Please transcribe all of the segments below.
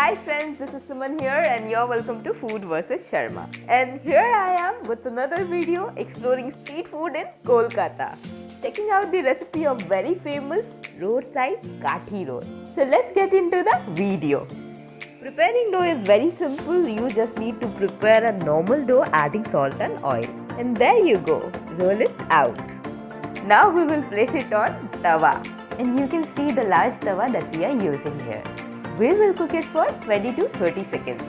Hi friends, this is Suman here and you're welcome to Food vs Sharma. And here I am with another video exploring street food in Kolkata. Checking out the recipe of very famous roadside Kathi roll. So let's get into the video. Preparing dough is very simple. You just need to prepare a normal dough adding salt and oil. And there you go. Roll it out. Now we will place it on tawa. And you can see the large tawa that we are using here. We will cook it for 20 to 30 seconds.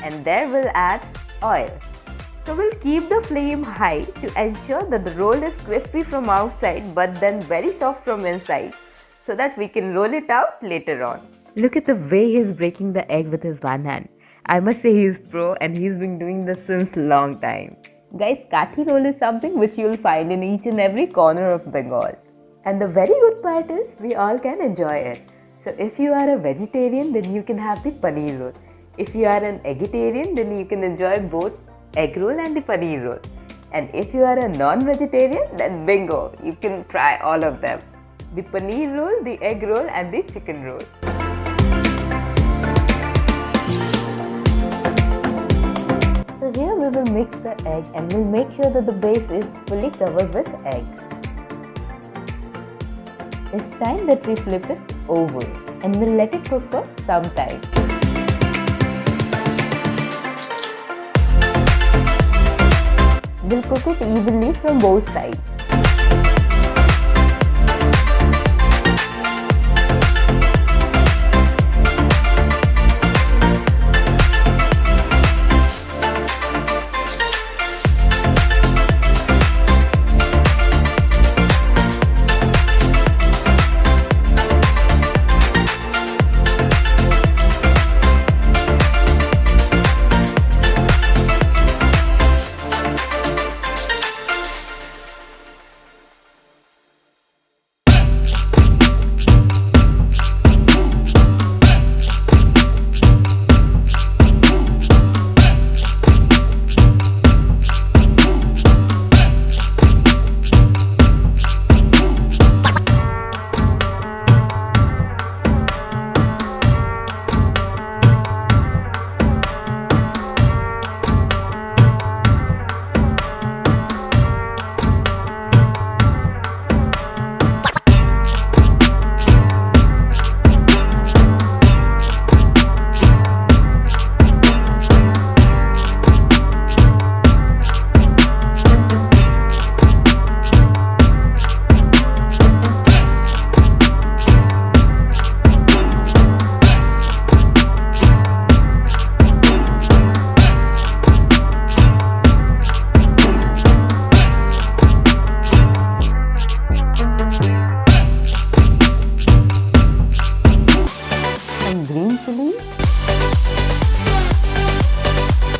And there we'll add oil. So we'll keep the flame high to ensure that the roll is crispy from outside but then very soft from inside so that we can roll it out later on. Look at the way he's breaking the egg with his one hand. I must say he's pro and he's been doing this since long time. Guys, Kathi roll is something which you'll find in each and every corner of Bengal. And the very good part is we all can enjoy it. So if you are a vegetarian, then you can have the paneer roll. If you are an vegetarian, then you can enjoy both egg roll and the paneer roll. And if you are a non-vegetarian, then bingo, you can try all of them. The paneer roll, the egg roll and the chicken roll. So here we will mix the egg and we'll make sure that the base is fully covered with egg. It's time that we flip it over and we'll let it cook for some time. We'll cook it evenly from both sides.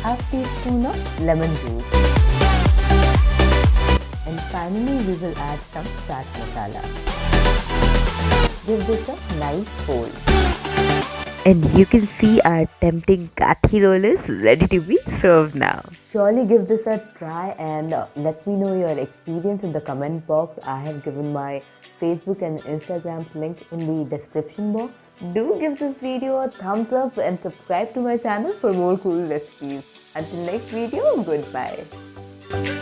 Half teaspoon of lemon juice. And finally we will add some chaat masala. Give this a nice fold. And you can see our tempting Kathi roll is ready to be served now. Surely give this a try and let me know your experience in the comment box. I have given my Facebook and Instagram link in the description box. Do give this video a thumbs up and subscribe to my channel for more cool recipes. Until next video, goodbye.